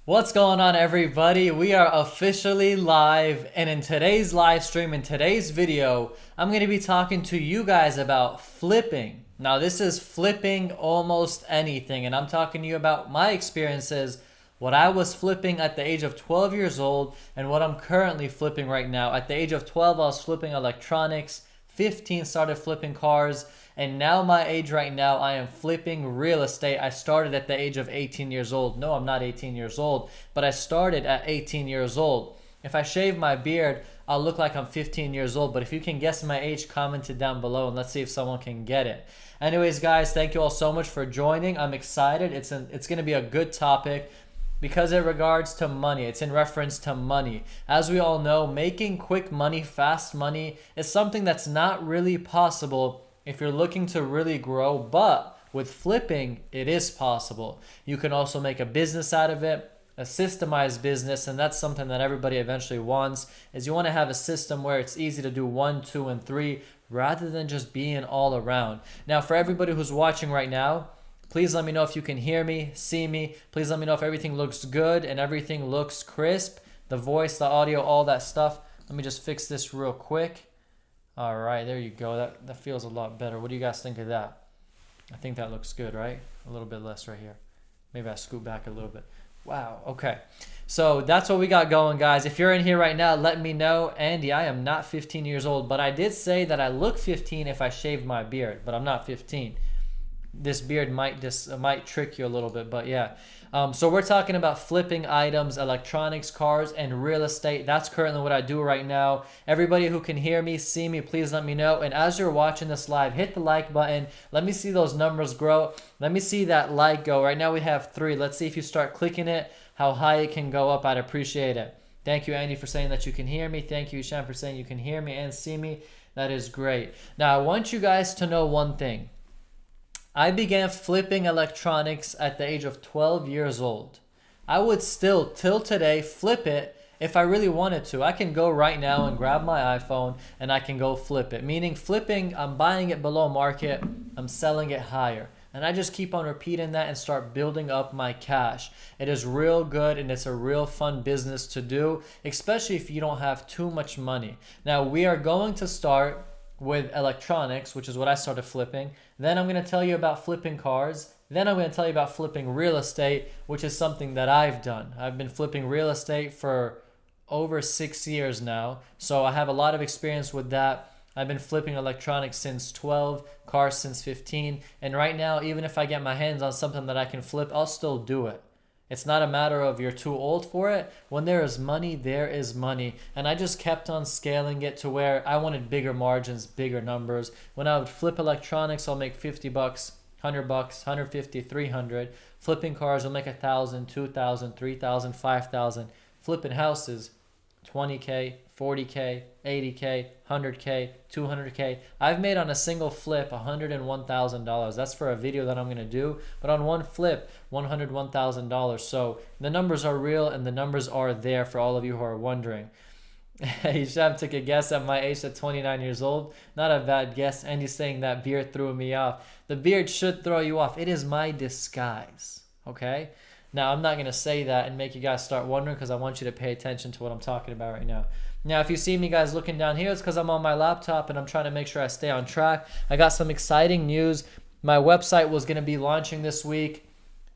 What's going on, everybody? We are officially live, and in today's live stream, in today's video, I'm going to be talking to you guys about flipping. Now, this is flipping almost anything, and I'm talking to you about my experiences, what I was flipping at the age of 12 years old, and what I'm currently flipping right now. At the age of 12, I was flipping electronics, 15 started flipping cars, and now my age right now, I am flipping real estate. I started at the age of 18 years old. No, I'm not 18 years old, but I started at 18 years old. If I shave my beard, I'll look like I'm 15 years old, but if you can guess my age, comment it down below and let's see if someone can get it. Anyways, guys, thank you all so much for joining. I'm excited. It's going to be a good topic because it regards to money. It's in reference to money. As we all know, making quick money, fast money is something that's not really possible if you're looking to really grow, but with flipping, it is possible. You can also make a business out of it, a systemized business, and that's something that everybody eventually wants, is you want to have a system where it's easy to do 1, 2, and 3 rather than just being all around. Now, for everybody who's watching right now, please let me know if you can hear me, see me. Please let me know if everything looks good and everything looks crisp. The voice, the audio, all that stuff. Let me just fix this real quick. All right, there you go. That feels a lot better. What do you guys think of that? I think that looks good, right? A little bit less right here. Maybe I scoot back a little bit. Wow, okay. So that's what we got going, guys. If you're in here right now, let me know. Andy, I am not 15 years old, but I did say that I look 15 if I shaved my beard, but I'm not 15. This beard might trick you a little bit, but yeah. So we're talking about flipping items, electronics, cars, and real estate. That's currently what I do right now. Everybody who can hear me, see me, please let me know. And as you're watching this live, hit the like button. Let me see those numbers grow. Let me see that like go. Right now we have 3. Let's see if you start clicking it, how high it can go up. I'd appreciate it. Thank you, Andy, for saying that you can hear me. Thank you, Ishan, for saying you can hear me and see me. That is great. Now, I want you guys to know one thing. I began flipping electronics at the age of 12 years old. I would still, till today, flip it if I really wanted to. I can go right now and grab my iPhone and I can go flip it. Meaning flipping, I'm buying it below market, I'm selling it higher. And I just keep on repeating that and start building up my cash. It is real good and it's a real fun business to do, especially if you don't have too much money. Now, we are going to start with electronics, which is what I started flipping. Then I'm going to tell you about flipping cars. Then I'm going to tell you about flipping real estate, which is something that I've done. I've been flipping real estate for over 6 years now. So I have a lot of experience with that. I've been flipping electronics since 12, cars since 15. And right now, even if I get my hands on something that I can flip, I'll still do it. It's not a matter of you're too old for it. When there is money, there is money. And I just kept on scaling it to where I wanted bigger margins, bigger numbers. When I would flip electronics, I'll make 50 bucks, 100 bucks, 150, 300. Flipping cars, I'll make 1,000, 2,000, 3,000, 5,000. Flipping houses, 20K, 40K, 80K, 100K, 200K. I've made on a single flip $101,000. That's for a video that I'm going to do. But on one flip, $101,000. So the numbers are real and the numbers are there for all of you who are wondering. Hisham took a guess at my age at 29 years old. Not a bad guess. And he's saying that beard threw me off. The beard should throw you off. It is my disguise. Okay? Now, I'm not going to say that and make you guys start wondering because I want you to pay attention to what I'm talking about right now. Now, if you see me guys looking down here, it's because I'm on my laptop and I'm trying to make sure I stay on track. I got some exciting news. My website was going to be launching this week.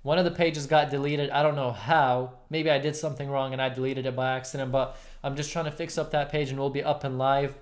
One of the pages got deleted. I don't know how. Maybe I did something wrong and I deleted it by accident, but I'm just trying to fix up that page and we'll be up and live.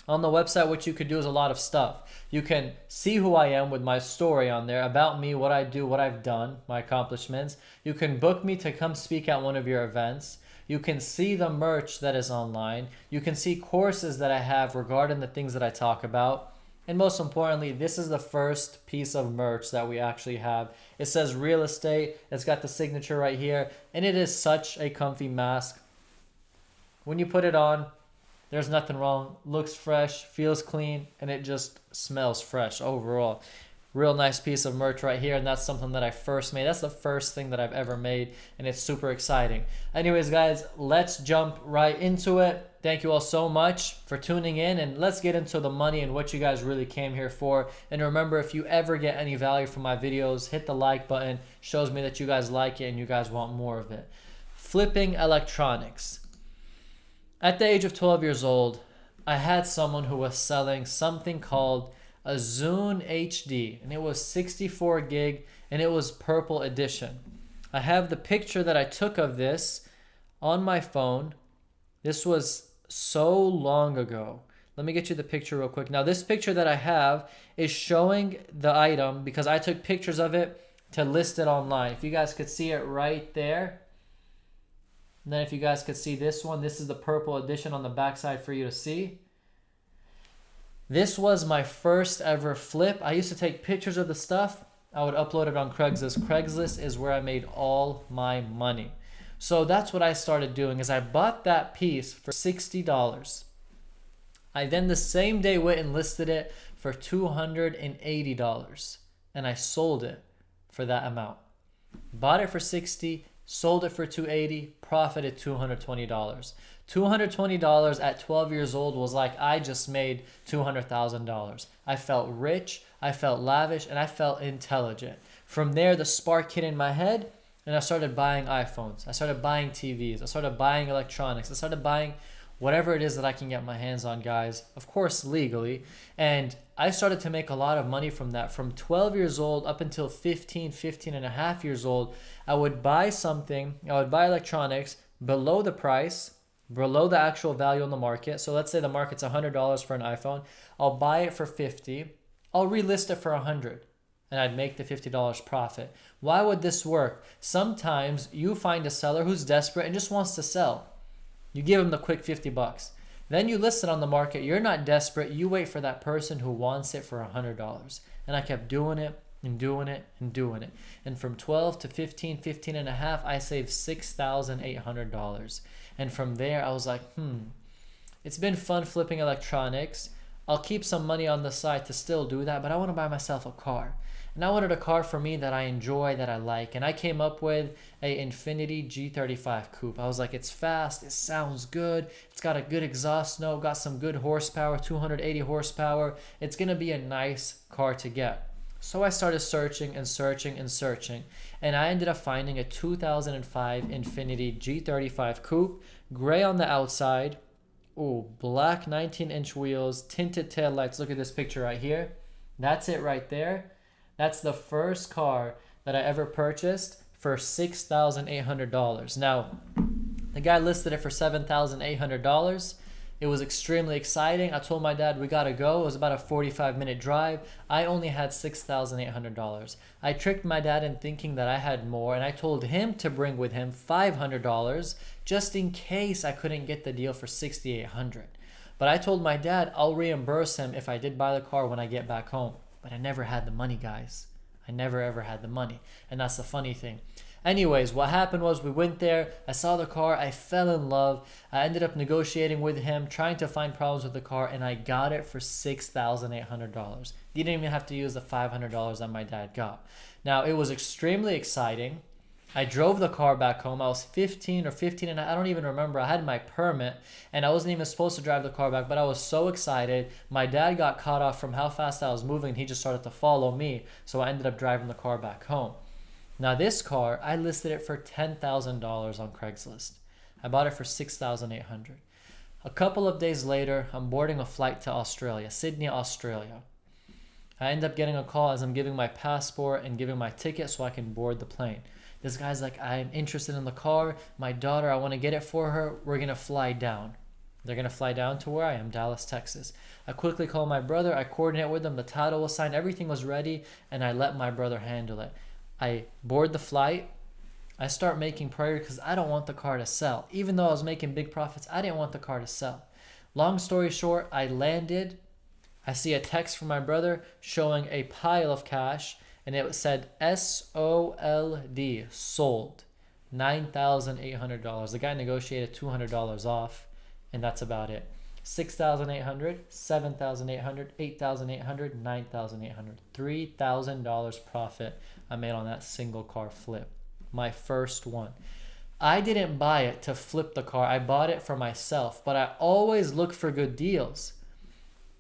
On the website, what you could do is a lot of stuff. You can see who I am with my story on there, about me, what I do, what I've done, my accomplishments. You can book me to come speak at one of your events. You can see the merch that is online. You can see courses that I have regarding the things that I talk about. And most importantly, this is the first piece of merch that we actually have. It says real estate. It's got the signature right here. And it is such a comfy mask. When you put it on, there's nothing wrong. Looks fresh, feels clean, and it just smells fresh overall. Real nice piece of merch right here, and that's something that I first made. That's the first thing that I've ever made, and it's super exciting. Anyways, guys, let's jump right into it. Thank you all so much for tuning in, and let's get into the money and what you guys really came here for. And remember, if you ever get any value from my videos, hit the like button. Shows me that you guys like it and you guys want more of it. Flipping electronics. At the age of 12 years old, I had someone who was selling something called a Zune HD, and it was 64 gig, and it was purple edition. I have the picture that I took of this on my phone. This was so long ago. Let me get you the picture real quick. Now, this picture that I have is showing the item because I took pictures of it to list it online. If you guys could see it right there. And then if you guys could see this one, this is the purple edition on the backside for you to see. This was my first ever flip. I used to take pictures of the stuff. I would upload it on Craigslist. Craigslist is where I made all my money. So that's what I started doing is I bought that piece for $60. I then the same day went and listed it for $280 and I sold it for that amount. Bought it for $60, sold it for $280, profited $220. $220 at 12 years old was like I just made $200,000. I felt rich, I felt lavish, and I felt intelligent. From there, the spark hit in my head, and I started buying iPhones. I started buying TVs. I started buying electronics. I started buying whatever it is that I can get my hands on, guys, of course, legally. And I started to make a lot of money from that. From 12 years old up until 15 and a half years old, I would buy something, I would buy electronics below the price, below the actual value on the market. So let's say the market's $100 for an iPhone. I'll buy it for $50. I'll relist it for $100 and I'd make the $50 profit. Why would this work? Sometimes you find a seller who's desperate and just wants to sell. You give them the quick 50 bucks. Then you list it on the market. You're not desperate. You wait for that person who wants it for $100. And I kept doing it and doing it and doing it. And from 12 to 15 and a half, I saved $6,800. And from there, I was like, it's been fun flipping electronics. I'll keep some money on the side to still do that, but I want to buy myself a car. And I wanted a car for me that I enjoy, that I like. And I came up with a Infiniti G35 Coupe. I was like, it's fast, it sounds good, it's got a good exhaust note, got some good horsepower, 280 horsepower. It's going to be a nice car to get. So I started searching and searching and searching. And I ended up finding a 2005 Infiniti G35 Coupe, gray on the outside. Ooh, black 19-inch wheels, tinted tail lights. Look at this picture right here. That's it right there. That's the first car that I ever purchased for $6,800. Now, the guy listed it for $7,800. It was extremely exciting. I told my dad we gotta go. It was about a 45-minute drive. I only had $6,800. I tricked my dad in thinking that I had more, and I told him to bring with him $500 just in case I couldn't get the deal for $6,800. But I told my dad I'll reimburse him if I did buy the car when I get back home. But I never had the money, guys. I never ever had the money. And that's the funny thing. Anyways, what happened was we went there, I saw the car, I fell in love. I ended up negotiating with him, trying to find problems with the car, and I got it for $6,800. Didn't even have to use the $500 that my dad got. Now, it was extremely exciting. I drove the car back home. I was 15 and I don't even remember. I had my permit and I wasn't even supposed to drive the car back, but I was so excited. My dad got caught off from how fast I was moving. He just started to follow me. So I ended up driving the car back home. Now this car, I listed it for $10,000 on Craigslist. I bought it for $6,800. A couple of days later, I'm boarding a flight to Australia, Sydney, Australia. I end up getting a call as I'm giving my passport and giving my ticket so I can board the plane. This guy's like, I'm interested in the car. My daughter, I want to get it for her. We're going to fly down. They're going to fly down to where I am, Dallas, Texas. I quickly call my brother. I coordinate with them. The title was signed. Everything was ready. And I let my brother handle it. I board the flight. I start making prayer because I don't want the car to sell. Even though I was making big profits, I didn't want the car to sell. Long story short, I landed. I see a text from my brother showing a pile of cash. And it said SOLD, sold, $9,800. The guy negotiated $200 off, and that's about it. $6,800, $7,800, $8,800, $9,800, $3,000 profit I made on that single car flip. My first one. I didn't buy it to flip the car. I bought it for myself, but I always look for good deals.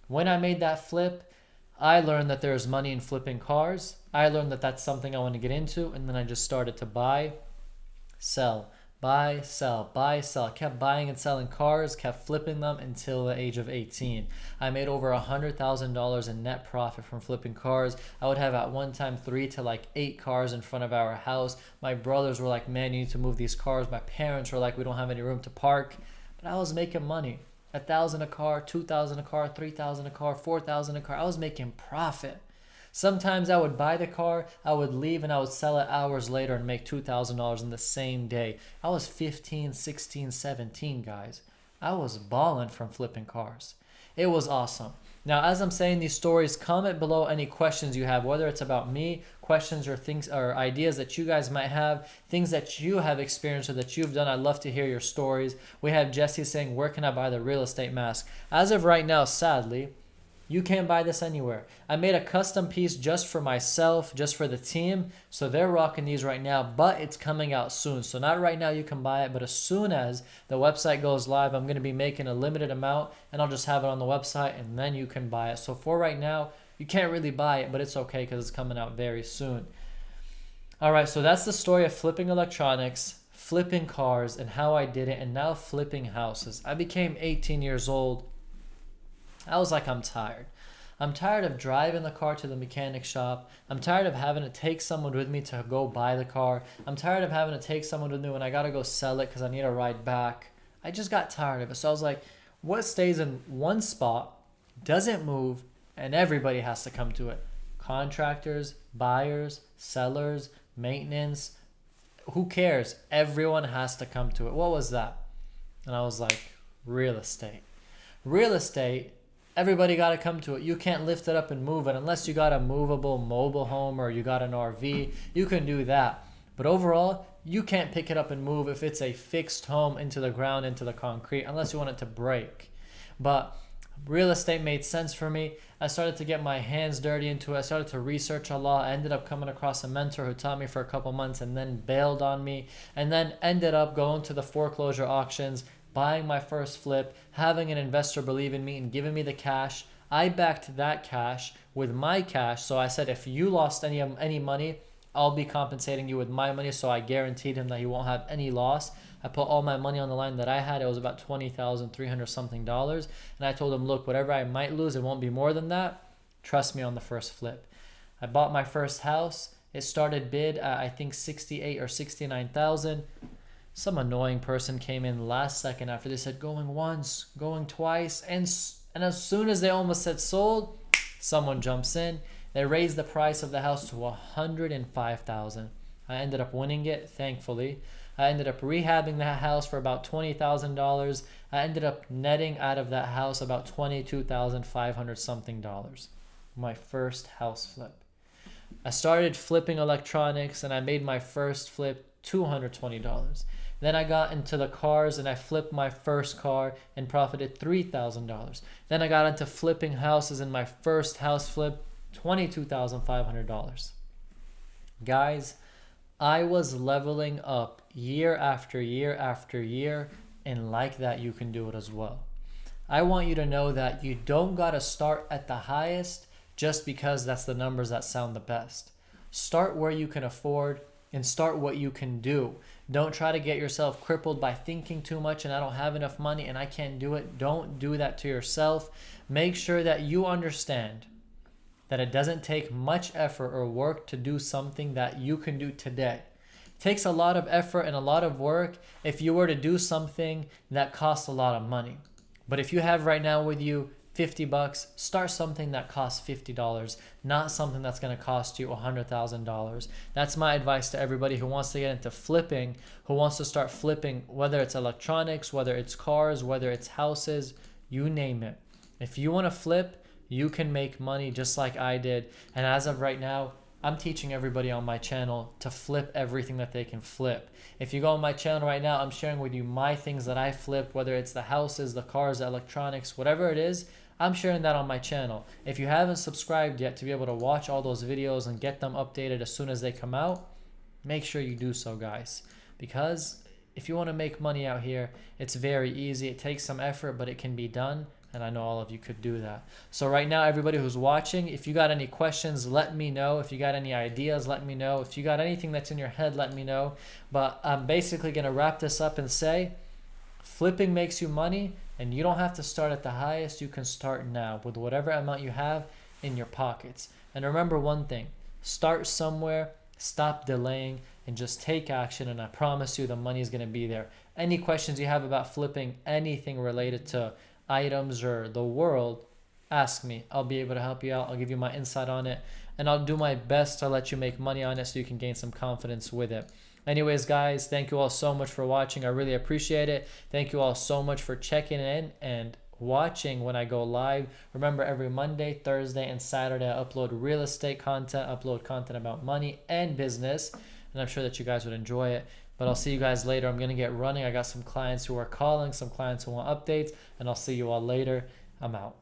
When I made that flip, I learned that there's money in flipping cars. I learned that that's something I want to get into, and then I just started to buy, sell, buy, sell, buy, sell. I kept buying and selling cars, kept flipping them until the age of 18. I made over $100,000 in net profit from flipping cars. I would have at one time 3 to like 8 cars in front of our house. My brothers were like, man, you need to move these cars. My parents were like, we don't have any room to park. But I was making money. 1,000 a car, 2,000 a car, 3,000 a car, 4,000 a car. I was making profit. Sometimes I would buy the car, I would leave, and I would sell it hours later and make $2,000 in the same day. I was 15, 16, 17, guys. I was balling from flipping cars. It was awesome. Now, as I'm saying these stories, comment below any questions you have, whether it's about me, questions or things or ideas that you guys might have, things that you have experienced or that you've done. I'd love to hear your stories. We have Jesse saying, where can I buy the real estate mask? As of right now, sadly, you can't buy this anywhere. I made a custom piece just for myself, just for the team. So they're rocking these right now, but it's coming out soon. So not right now you can buy it, but as soon as the website goes live, I'm going to be making a limited amount and I'll just have it on the website and then you can buy it. So for right now, you can't really buy it, but it's okay because it's coming out very soon. All right, so that's the story of flipping electronics, flipping cars, and how I did it, and now flipping houses. I became 18 years old. I was like, I'm tired. I'm tired of driving the car to the mechanic shop. I'm tired of having to take someone with me to go buy the car. I'm tired of having to take someone with me when I got to go sell it because I need a ride back. I just got tired of it. So I was like, what stays in one spot, doesn't move, and everybody has to come to it? Contractors, buyers, sellers, maintenance. Who cares? Everyone has to come to it. What was that? And I was like, real estate. Real estate. Everybody got to come to it. You can't lift it up and move it unless you got a movable mobile home or you got an RV. You can do that. But overall, you can't pick it up and move if it's a fixed home into the ground, into the concrete, unless you want it to break. But real estate made sense for me. I started to get my hands dirty into it. I started to research a lot. I ended up coming across a mentor who taught me for a couple months and then bailed on me, and then ended up going to the foreclosure auctions, buying my first flip, having an investor believe in me and giving me the cash. I backed that cash with my cash. So I said, if you lost any money, I'll be compensating you with my money. So I guaranteed him that he won't have any loss. I put all my money on the line that I had. It was about $20,300 something. And I told him, look, whatever I might lose, it won't be more than that. Trust me on the first flip. I bought my first house. It started bid at, I think, 68 or 69,000. Some annoying person came in last second after they said going once, going twice, and as soon as they almost said sold, someone jumps in. They raised the price of the house to $105,000. I ended up winning it, thankfully. I ended up rehabbing that house for about $20,000. I ended up netting out of that house about $22,500 something. My first house flip. I started flipping electronics and I made my first flip $220. Then I got into the cars and I flipped my first car and profited $3,000. Then I got into flipping houses and my first house flip, $22,500. Guys, I was leveling up year after year after year, and like that you can do it as well. I want you to know that you don't gotta start at the highest just because that's the numbers that sound the best. Start where you can afford and start what you can do. Don't try to get yourself crippled by thinking too much and I don't have enough money and I can't do it. Don't do that to yourself. Make sure that you understand that it doesn't take much effort or work to do something that you can do today. It takes a lot of effort and a lot of work if you were to do something that costs a lot of money. But if you have right now with you $50, start something that costs $50, not something that's going to cost you $100,000. That's my advice to everybody who wants to get into flipping, who wants to start flipping, whether it's electronics, whether it's cars, whether it's houses, you name it. If you want to flip, you can make money just like I did. And as of right now, I'm teaching everybody on my channel to flip everything that they can flip. If you go on my channel right now, I'm sharing with you my things that I flipped, whether it's the houses, the cars, the electronics, whatever it is, I'm sharing that on my channel. If you haven't subscribed yet to be able to watch all those videos and get them updated as soon as they come out, make sure you do so, guys. Because if you want to make money out here, it's very easy. It takes some effort, but it can be done. And I know all of you could do that. So right now, everybody who's watching, if you got any questions, let me know. If you got any ideas, let me know. If you got anything that's in your head, let me know. But I'm basically going to wrap this up and say, flipping makes you money, and you don't have to start at the highest. You can start now with whatever amount you have in your pockets. And remember one thing, start somewhere, stop delaying, and just take action, and I promise you the money is going to be there. Any questions you have about flipping, anything related to items or the world, ask me. I'll be able to help you out. I'll give you my insight on it, and I'll do my best to let you make money on it so you can gain some confidence with it. Anyways, guys, thank you all so much for watching. I really appreciate it. Thank you all so much for checking in and watching when I go live. Remember, every Monday, Thursday, and Saturday I upload real estate content, upload content about money and business, and I'm sure that you guys would enjoy it. But I'll see you guys later. I'm going to get running. I got some clients who are calling, some clients who want updates, and I'll see you all later. I'm out.